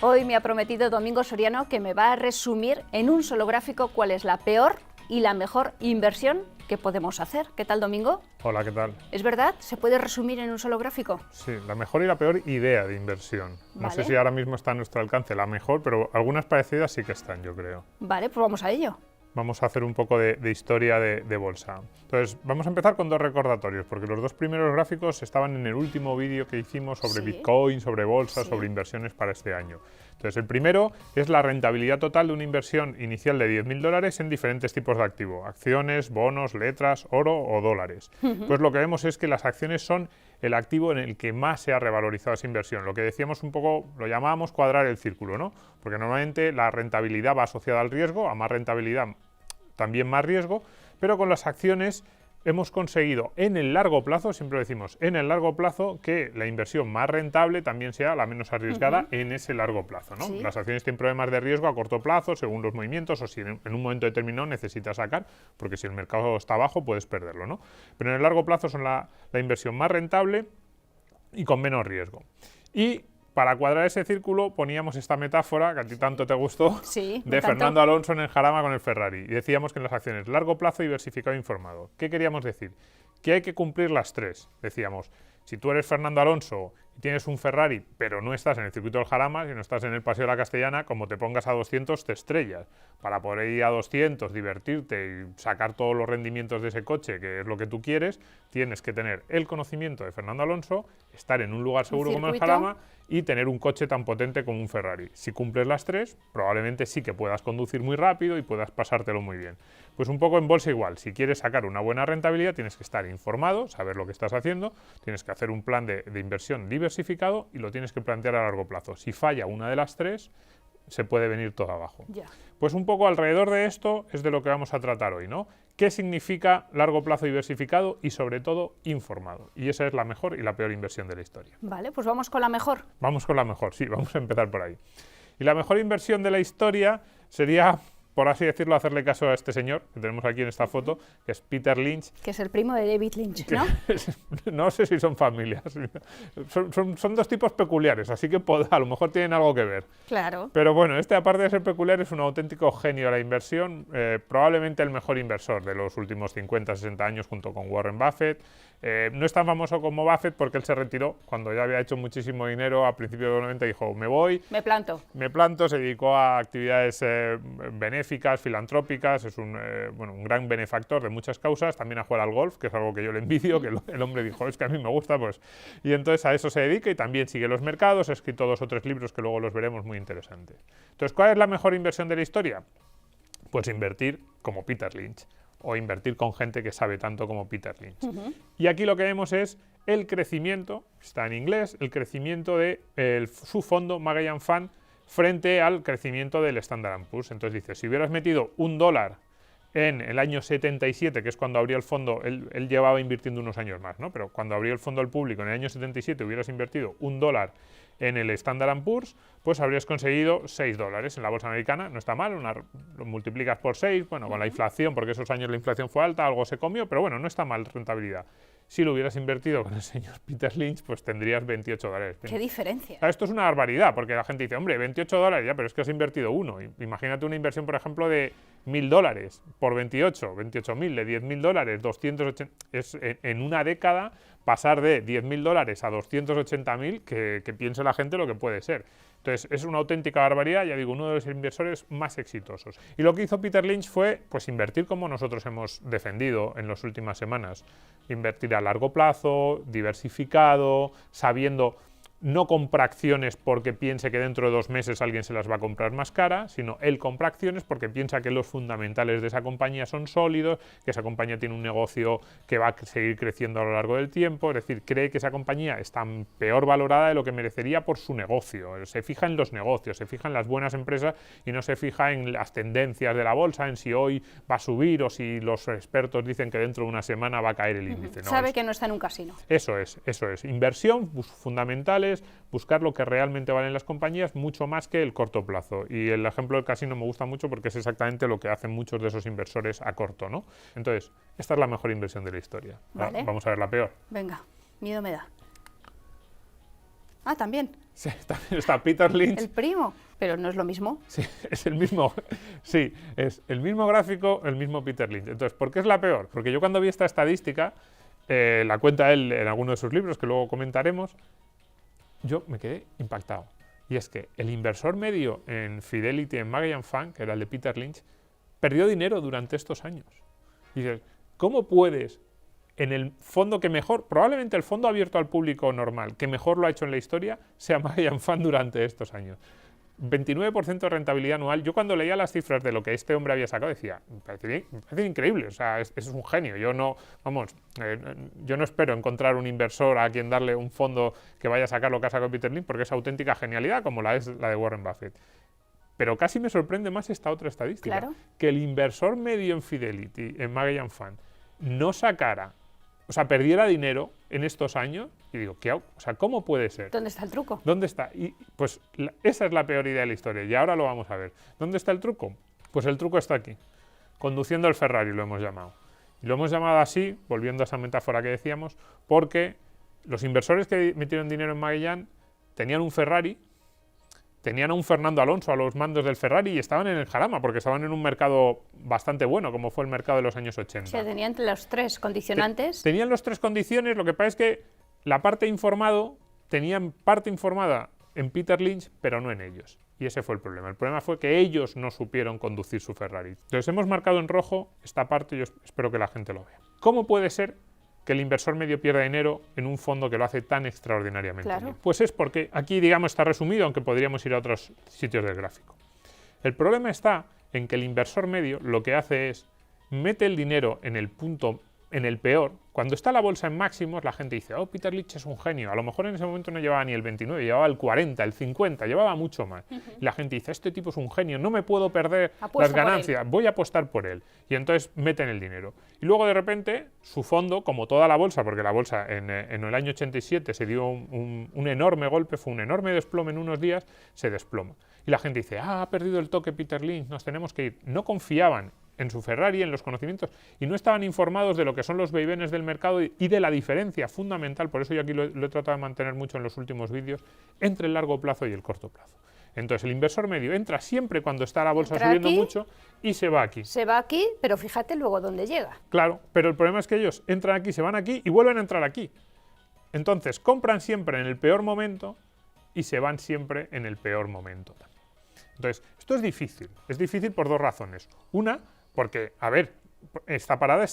Hoy me ha prometido Domingo Soriano que me va a resumir en un solo gráfico cuál es la peor y la mejor inversión que podemos hacer. ¿Qué tal, Domingo? Hola, ¿qué tal? ¿Es verdad? ¿Se puede resumir en un solo gráfico? Sí, la mejor y la peor idea de inversión. No sé si ahora mismo está a nuestro alcance la mejor, pero algunas parecidas sí que están, yo creo. Vale, pues vamos a ello. Vamos a hacer un poco de historia de bolsa. Entonces, vamos a empezar con dos recordatorios, porque los dos primeros gráficos estaban en el último vídeo que hicimos sobre Bitcoin, sobre bolsa, sobre inversiones para este año. Entonces, el primero es la rentabilidad total de una inversión inicial de $10.000 en diferentes tipos de activo: acciones, bonos, letras, oro o dólares. Pues lo que vemos es que las acciones son el activo en el que más se ha revalorizado esa inversión. Lo que decíamos un poco, lo llamábamos cuadrar el círculo, ¿no? Porque normalmente la rentabilidad va asociada al riesgo, a más rentabilidad también más riesgo, pero con las acciones hemos conseguido en el largo plazo, siempre decimos en el largo plazo, que la inversión más rentable también sea la menos arriesgada en ese largo plazo, ¿no? Las acciones tienen problemas de riesgo a corto plazo, según los movimientos, o si en un momento determinado necesitas sacar, porque si el mercado está bajo puedes perderlo, ¿no? Pero en el largo plazo son la inversión más rentable y con menos riesgo. Y para cuadrar ese círculo poníamos esta metáfora, que a ti tanto te gustó, de Fernando Alonso en el Jarama con el Ferrari. Y decíamos que en las acciones largo plazo, diversificado e informado. ¿Qué queríamos decir? Que hay que cumplir las tres. Decíamos, si tú eres Fernando Alonso y tienes un Ferrari, pero no estás en el circuito del Jarama, si no estás en el Paseo de la Castellana, como te pongas a 200 te estrellas. Para poder ir a 200, divertirte y sacar todos los rendimientos de ese coche, que es lo que tú quieres, tienes que tener el conocimiento de Fernando Alonso, estar en un lugar seguro como el Jarama y tener un coche tan potente como un Ferrari. Si cumples las tres, probablemente sí que puedas conducir muy rápido y puedas pasártelo muy bien. Pues un poco en bolsa igual, si quieres sacar una buena rentabilidad tienes que estar informado, saber lo que estás haciendo, tienes que hacer un plan de inversión diversificado y lo tienes que plantear a largo plazo. Si falla una de las tres, se puede venir todo abajo. Pues un poco alrededor de esto es de lo que vamos a tratar hoy, ¿no? ¿Qué significa largo plazo diversificado y sobre todo informado? Y esa es la mejor y la peor inversión de la historia. Vale, pues vamos con la mejor. Vamos con la mejor, sí, vamos a empezar por ahí. Y la mejor inversión de la historia sería, por así decirlo, hacerle caso a este señor que tenemos aquí en esta foto, que es Peter Lynch. Que es el primo de David Lynch, ¿no? No sé si son familias. Son dos tipos peculiares, así que a lo mejor tienen algo que ver. Claro. Pero bueno, este, aparte de ser peculiar, es un auténtico genio de la inversión, probablemente el mejor inversor de los últimos 50, 60 años, junto con Warren Buffett. No es tan famoso como Buffett porque él se retiró cuando ya había hecho muchísimo dinero. A principios de los 90 dijo, me voy. Me planto, se dedicó a actividades benéficas, filantrópicas, es un gran benefactor de muchas causas, también a jugar al golf, que es algo que yo le envidio, que el hombre dijo, es que a mí me gusta, pues, y entonces a eso se dedica y también sigue los mercados, ha escrito 2 o 3 libros que luego los veremos muy interesantes. Entonces, ¿cuál es la mejor inversión de la historia? Pues invertir como Peter Lynch, o invertir con gente que sabe tanto como Peter Lynch. Y aquí lo que vemos es el crecimiento, está en inglés, el crecimiento de su fondo Magellan Fund frente al crecimiento del Standard & Poor's. Entonces dice, si hubieras metido $1 en el año 77, que es cuando abrió el fondo, él llevaba invirtiendo unos años más, ¿no? Pero cuando abrió el fondo al público en el año 77 hubieras invertido $1 en el Standard & Poor's, pues habrías conseguido $6 en la bolsa americana. No está mal, lo multiplicas por 6, bueno, con la inflación, porque esos años la inflación fue alta, algo se comió, pero bueno, no está mal rentabilidad. Si lo hubieras invertido con el señor Peter Lynch, pues tendrías $28. ¿Qué diferencia? Esto es una barbaridad, porque la gente dice, hombre, $28, ya, pero es que has invertido uno. Imagínate una inversión, por ejemplo, de $1.000 por 28.000, de $10.000, 280, es en una década pasar de $10.000 a 280.000, que piense la gente lo que puede ser. Entonces, es una auténtica barbaridad, ya digo, uno de los inversores más exitosos. Y lo que hizo Peter Lynch fue, pues, invertir como nosotros hemos defendido en las últimas semanas. Invertir a largo plazo, diversificado, sabiendo, no compra acciones porque piense que dentro de 2 meses alguien se las va a comprar más cara, sino él compra acciones porque piensa que los fundamentales de esa compañía son sólidos, que esa compañía tiene un negocio que va a seguir creciendo a lo largo del tiempo, es decir, cree que esa compañía está peor valorada de lo que merecería por su negocio. Se fija en los negocios, se fija en las buenas empresas y no se fija en las tendencias de la bolsa, en si hoy va a subir o si los expertos dicen que dentro de una semana va a caer el índice. No, sabe que no está en un casino. Eso es. Inversión, fundamentales, buscar lo que realmente valen las compañías, mucho más que el corto plazo. Y el ejemplo del casino me gusta mucho porque es exactamente lo que hacen muchos de esos inversores a corto, ¿no? Entonces, esta es la mejor inversión de la historia. Vale. Vamos a ver la peor. Venga, miedo me da. Ah, también. Sí, también está Peter Lynch. El primo, pero no es lo mismo. Sí, es el mismo, sí, es el mismo gráfico, el mismo Peter Lynch. Entonces, ¿por qué es la peor? Porque yo cuando vi esta estadística, la cuenta él en alguno de sus libros, que luego comentaremos, yo me quedé impactado. Y es que el inversor medio en Fidelity, en Magellan Fund, que era el de Peter Lynch, perdió dinero durante estos años. Y dices, ¿cómo puedes, en el fondo que mejor, probablemente el fondo abierto al público normal, que mejor lo ha hecho en la historia, sea Magellan Fund durante estos años? 29% de rentabilidad anual. Yo cuando leía las cifras de lo que este hombre había sacado decía, me parece increíble, o sea, es un genio. Yo no, vamos, yo no espero encontrar un inversor a quien darle un fondo que vaya a sacar lo que ha sacado Peter Lynch, porque es auténtica genialidad, como la es la de Warren Buffett. Pero casi me sorprende más esta otra estadística, Claro. que el inversor medio en Fidelity, en Magellan Fund, no sacara, o sea, perdiera dinero en estos años. Y digo, o sea, ¿cómo puede ser? ¿Dónde está el truco? ¿Dónde está? Y pues esa es la peor idea de la historia, y ahora lo vamos a ver. ¿Dónde está el truco? Pues el truco está aquí, conduciendo el Ferrari, lo hemos llamado. Y lo hemos llamado así, volviendo a esa metáfora que decíamos, porque los inversores que metieron dinero en Magellan tenían un Ferrari, tenían a un Fernando Alonso a los mandos del Ferrari y estaban en el jarama, porque estaban en un mercado bastante bueno, como fue el mercado de los años 80. O sea, tenían los tres condicionantes. Tenían las tres condiciones, lo que pasa es que la parte informado, tenían parte informada en Peter Lynch, pero no en ellos. Y ese fue el problema. El problema fue que ellos no supieron conducir su Ferrari. Entonces hemos marcado en rojo esta parte y yo espero que la gente lo vea. ¿Cómo puede ser que el inversor medio pierda dinero en un fondo que lo hace tan extraordinariamente bien? Pues es porque aquí, digamos, está resumido, aunque podríamos ir a otros sitios del gráfico. El problema está en que el inversor medio lo que hace es mete el dinero en el punto, en el peor. Cuando está la bolsa en máximos, la gente dice, oh, Peter Lynch es un genio. A lo mejor en ese momento no llevaba ni el 29, llevaba el 40, el 50, llevaba mucho más. Y la gente dice, este tipo es un genio, no me puedo perder las ganancias, voy a apostar por él. Y entonces meten el dinero. Y luego de repente, su fondo, como toda la bolsa, porque la bolsa en el año 87 se dio un enorme golpe, fue un enorme desplome en unos días, se desploma. Y la gente dice, ha perdido el toque Peter Lynch, nos tenemos que ir. No confiaban en su Ferrari, en los conocimientos, y no estaban informados de lo que son los vaivenes del mercado y de la diferencia fundamental, por eso yo aquí lo he tratado de mantener mucho en los últimos vídeos, entre el largo plazo y el corto plazo. Entonces el inversor medio entra siempre cuando está la bolsa subiendo mucho y se va aquí. Se va aquí, pero fíjate luego dónde llega. Claro, pero el problema es que ellos entran aquí, se van aquí y vuelven a entrar aquí. Entonces compran siempre en el peor momento y se van siempre en el peor momento también. Entonces, esto es difícil por dos razones. Una, porque, a ver, esta parada,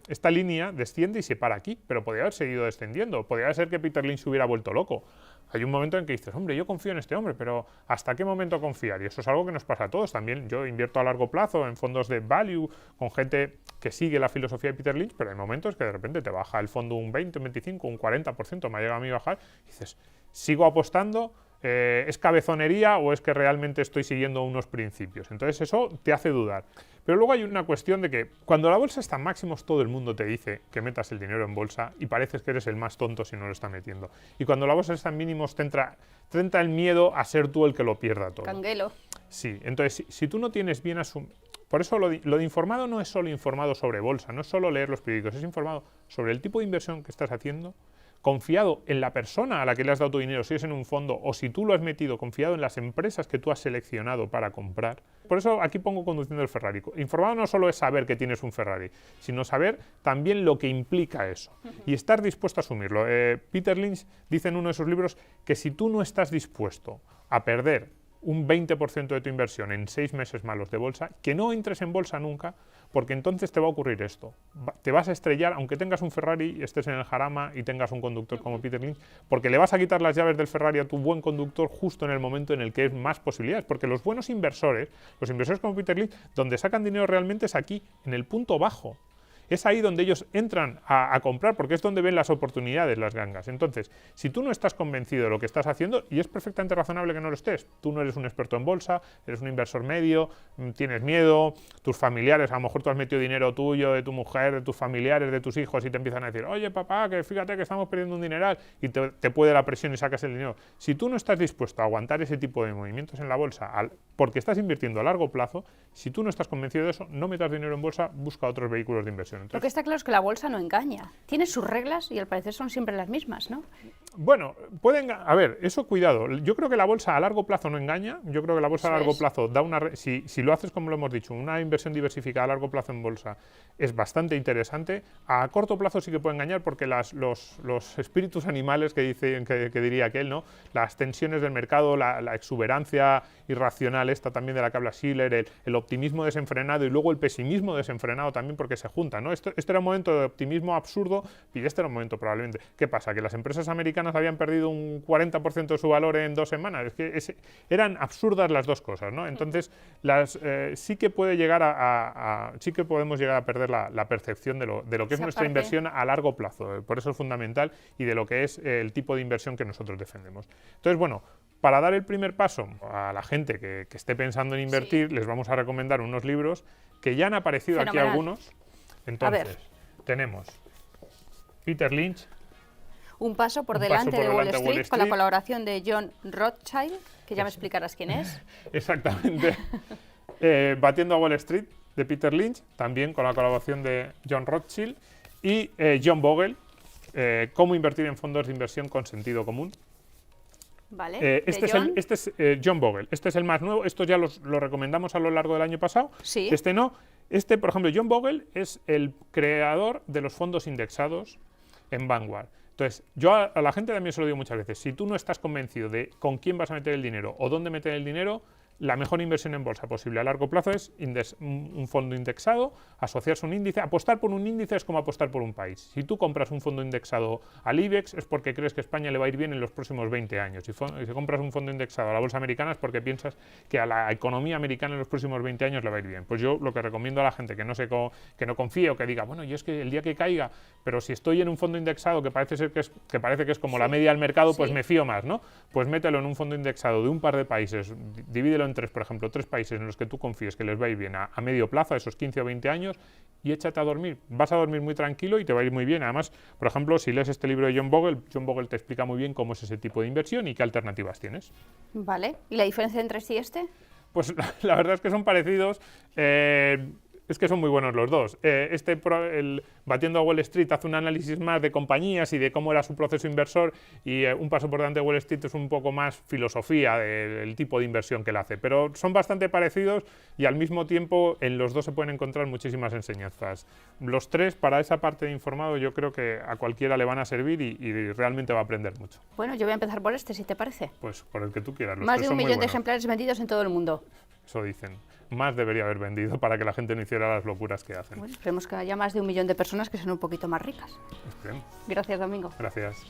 esta línea desciende y se para aquí, pero podría haber seguido descendiendo. Podría ser que Peter Lynch se hubiera vuelto loco. Hay un momento en que dices, hombre, yo confío en este hombre, pero ¿hasta qué momento confiar? Y eso es algo que nos pasa a todos. También yo invierto a largo plazo en fondos de value con gente que sigue la filosofía de Peter Lynch, pero hay momentos que de repente te baja el fondo un 20, un 25, un 40%, me ha llegado a mí a bajar, y dices, ¿sigo apostando? ¿Es cabezonería o es que realmente estoy siguiendo unos principios? Entonces eso te hace dudar. Pero luego hay una cuestión de que cuando la bolsa está en máximos, todo el mundo te dice que metas el dinero en bolsa y pareces que eres el más tonto si no lo está metiendo. Y cuando la bolsa está en mínimos, te entra el miedo a ser tú el que lo pierda todo. Canguelo. Sí, entonces si tú no tienes bien asumido... Por eso lo de informado no es solo informado sobre bolsa, no es solo leer los periódicos, es informado sobre el tipo de inversión que estás haciendo, confiado en la persona a la que le has dado tu dinero, si es en un fondo o si tú lo has metido, confiado en las empresas que tú has seleccionado para comprar. Por eso aquí pongo conduciendo el Ferrari. Informado no solo es saber que tienes un Ferrari, sino saber también lo que implica eso y estar dispuesto a asumirlo. Peter Lynch dice en uno de sus libros que si tú no estás dispuesto a perder un 20% de tu inversión en 6 meses malos de bolsa, que no entres en bolsa nunca, porque entonces te va a ocurrir esto. Te vas a estrellar, aunque tengas un Ferrari y estés en el jarama y tengas un conductor como Peter Lynch, porque le vas a quitar las llaves del Ferrari a tu buen conductor justo en el momento en el que hay más posibilidades, porque los buenos inversores, los inversores como Peter Lynch, donde sacan dinero realmente es aquí, en el punto bajo. Es ahí donde ellos entran a comprar, porque es donde ven las oportunidades, las gangas. Entonces, si tú no estás convencido de lo que estás haciendo, y es perfectamente razonable que no lo estés, tú no eres un experto en bolsa, eres un inversor medio, tienes miedo, tus familiares, a lo mejor tú has metido dinero tuyo, de tu mujer, de tus familiares, de tus hijos, y te empiezan a decir, oye papá, que fíjate que estamos perdiendo un dineral, y te puede la presión y sacas el dinero. Si tú no estás dispuesto a aguantar ese tipo de movimientos en la bolsa, porque estás invirtiendo a largo plazo, si tú no estás convencido de eso, no metas dinero en bolsa, busca otros vehículos de inversión. Entonces, lo que está claro es que la bolsa no engaña. Tiene sus reglas y al parecer son siempre las mismas, ¿no? bueno, a ver, eso cuidado. Yo creo que la bolsa a largo plazo no engaña. Yo creo que la bolsa a largo plazo da si lo haces como lo hemos dicho, una inversión diversificada a largo plazo en bolsa es bastante interesante. A corto plazo sí que puede engañar porque los espíritus animales que diría aquel, ¿no? Las tensiones del mercado, la exuberancia irracional esta también de la que habla Shiller, el optimismo desenfrenado y luego el pesimismo desenfrenado también porque se juntan, ¿no? Este era un momento de optimismo absurdo y este era un momento probablemente. ¿Qué pasa? Que las empresas americanas habían perdido un 40% de su valor en 2 semanas. Es que eran absurdas las dos cosas, ¿no? Entonces, sí que puede llegar sí que podemos llegar a perder la percepción de lo que es nuestra inversión a largo plazo. Por eso es fundamental y de lo que es el tipo de inversión que nosotros defendemos. Entonces, bueno, para dar el primer paso a la gente que esté pensando en invertir, les vamos a recomendar unos libros que ya han aparecido aquí algunos. Entonces, tenemos Peter Lynch. Un paso por delante de Wall Street, con la colaboración de John Rothschild, que ya me explicarás quién es. Exactamente. Batiendo a Wall Street, de Peter Lynch, también con la colaboración de John Rothschild. Y John Bogle, Cómo invertir en fondos de inversión con sentido común. Vale, este es John Bogle. Este es el más nuevo. Estos ya los recomendamos a lo largo del año pasado. Sí. Este no. Este, por ejemplo, John Bogle es el creador de los fondos indexados en Vanguard. Entonces, yo a la gente también se lo digo muchas veces, si tú no estás convencido de con quién vas a meter el dinero o dónde meter el dinero, la mejor inversión en bolsa posible a largo plazo es un fondo indexado, asociarse a un índice. Apostar por un índice es como apostar por un país. Si tú compras un fondo indexado al IBEX es porque crees que España le va a ir bien en los próximos 20 años. Si compras un fondo indexado a la bolsa americana es porque piensas que a la economía americana en los próximos 20 años le va a ir bien. Pues yo lo que recomiendo a la gente que no confíe o que diga, bueno, yo es que el día que caiga, pero si estoy en un fondo indexado que parece que es como la media del mercado, pues me fío más, ¿no? Pues mételo en un fondo indexado de un par de países, divídelo en 3, por ejemplo, 3 países en los que tú confíes que les va a ir bien a medio plazo, a esos 15 o 20 años, y échate a dormir. Vas a dormir muy tranquilo y te va a ir muy bien. Además, por ejemplo, si lees este libro de John Bogle te explica muy bien cómo es ese tipo de inversión y qué alternativas tienes. Vale. ¿Y la diferencia entre este y este? Pues la verdad es que son parecidos. Es que son muy buenos los dos. El Batiendo a Wall Street hace un análisis más de compañías y de cómo era su proceso inversor, y un paso por delante de Wall Street es un poco más filosofía del tipo de inversión que él hace. Pero son bastante parecidos y al mismo tiempo en los dos se pueden encontrar muchísimas enseñanzas. Los tres, para esa parte de informado, yo creo que a cualquiera le van a servir y realmente va a aprender mucho. Bueno, yo voy a empezar por este, si te parece. Pues por el que tú quieras. Más de 1 millón de ejemplares vendidos en todo el mundo. Eso dicen. Más debería haber vendido para que la gente no hiciera las locuras que hacen. Bueno, esperemos que haya más de 1 millón de personas que sean un poquito más ricas. Esperemos. Gracias, Domingo. Gracias.